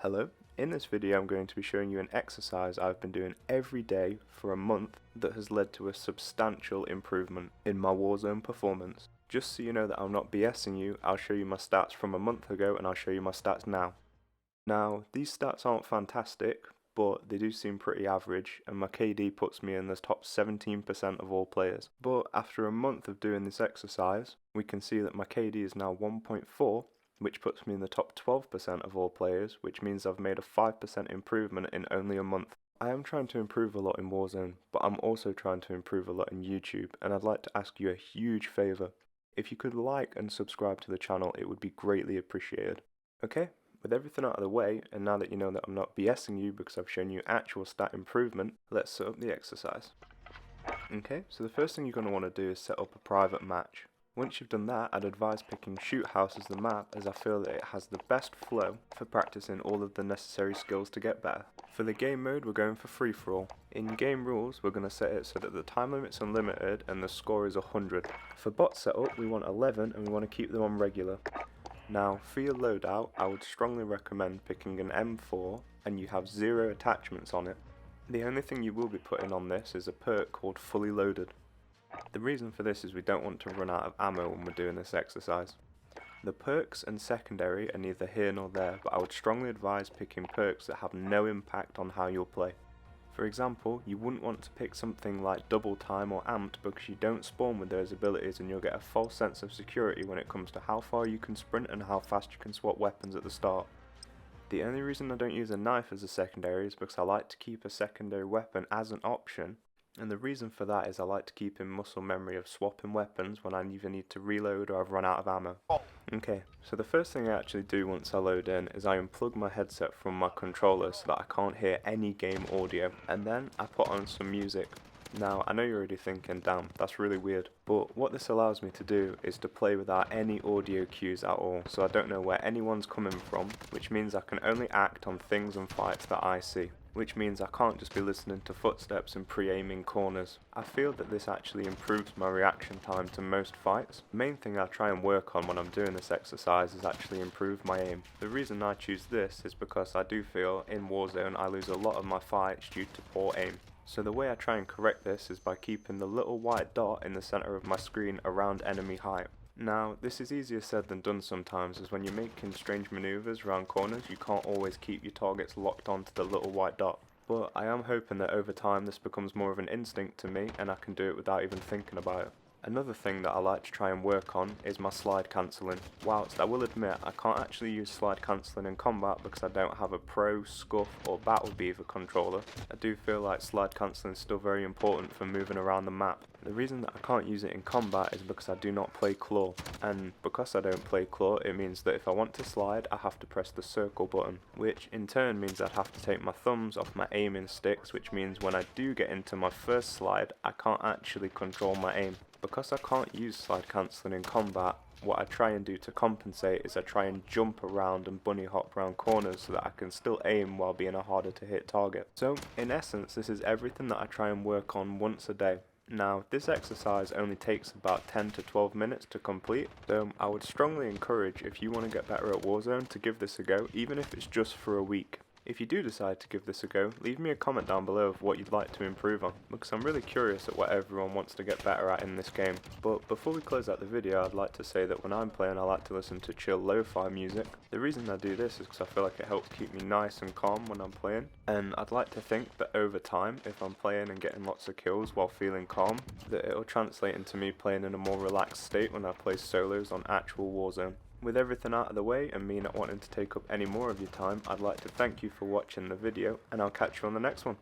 Hello, in this video I'm going to be showing you an exercise I've been doing every day for a month that has led to a substantial improvement in my Warzone performance. Just so you know that I'm not BSing you, I'll show you my stats from a month ago and I'll show you my stats now. Now, these stats aren't fantastic, but they do seem pretty average, and my KD puts me in the top 17% of all players. But after a month of doing this exercise, we can see that my KD is now 1.4, which puts me in the top 12% of all players, which means I've made a 5% improvement in only a month. I am trying to improve a lot in Warzone, but I'm also trying to improve a lot in YouTube, and I'd like to ask you a huge favour. If you could like and subscribe to the channel, it would be greatly appreciated. Okay, with everything out of the way, and now that you know that I'm not BSing you because I've shown you actual stat improvement, let's set up the exercise. Okay, so the first thing you're going to want to do is set up a private match. Once you've done that, I'd advise picking Shoot House as the map, as I feel that it has the best flow for practicing all of the necessary skills to get better. For the game mode, we're going for free for all. In game rules, we're going to set it so that the time limit's unlimited and the score is 100. For bot setup, we want 11 and we want to keep them on regular. Now, for your loadout, I would strongly recommend picking an M4 and you have 0 attachments on it. The only thing you will be putting on this is a perk called Fully Loaded. The reason for this is we don't want to run out of ammo when we're doing this exercise. The perks and secondary are neither here nor there, but I would strongly advise picking perks that have no impact on how you'll play. For example, you wouldn't want to pick something like Double Time or Amped because you don't spawn with those abilities and you'll get a false sense of security when it comes to how far you can sprint and how fast you can swap weapons at the start. The only reason I don't use a knife as a secondary is because I like to keep a secondary weapon as an option. And the reason for that is I like to keep in muscle memory of swapping weapons when I either need to reload or I've run out of ammo. Okay, so the first thing I actually do once I load in is I unplug my headset from my controller so that I can't hear any game audio, and then I put on some music. Now, I know you're already thinking, damn, that's really weird, but what this allows me to do is to play without any audio cues at all, so I don't know where anyone's coming from, which means I can only act on things and fights that I see. Which means I can't just be listening to footsteps and pre-aiming corners. I feel that this actually improves my reaction time to most fights. The main thing I try and work on when I'm doing this exercise is actually improve my aim. The reason I choose this is because I do feel in Warzone I lose a lot of my fights due to poor aim. So the way I try and correct this is by keeping the little white dot in the center of my screen around enemy height. Now, this is easier said than done sometimes, as when you're making strange maneuvers around corners, you can't always keep your targets locked onto the little white dot. But I am hoping that over time this becomes more of an instinct to me and I can do it without even thinking about it. Another thing that I like to try and work on is my slide cancelling. Whilst I will admit I can't actually use slide cancelling in combat because I don't have a Pro, Scuff or Battle Beaver controller, I do feel like slide cancelling is still very important for moving around the map. The reason that I can't use it in combat is because I do not play Claw, and because I don't play Claw it means that if I want to slide I have to press the circle button, which in turn means I'd have to take my thumbs off my aiming sticks, which means when I do get into my first slide I can't actually control my aim. Because I can't use slide cancelling in combat, what I try and do to compensate is I try and jump around and bunny hop around corners so that I can still aim while being a harder to hit target. So in essence this is everything that I try and work on once a day. Now, this exercise only takes about 10 to 12 minutes to complete, so I would strongly encourage, if you want to get better at Warzone, to give this a go, even if it's just for a week. If you do decide to give this a go, leave me a comment down below of what you'd like to improve on, because I'm really curious at what everyone wants to get better at in this game. But before we close out the video, I'd like to say that when I'm playing I like to listen to chill lo-fi music. The reason I do this is because I feel like it helps keep me nice and calm when I'm playing, and I'd like to think that over time, if I'm playing and getting lots of kills while feeling calm, that it'll translate into me playing in a more relaxed state when I play solos on actual Warzone. With everything out of the way and me not wanting to take up any more of your time, I'd like to thank you for watching the video and I'll catch you on the next one.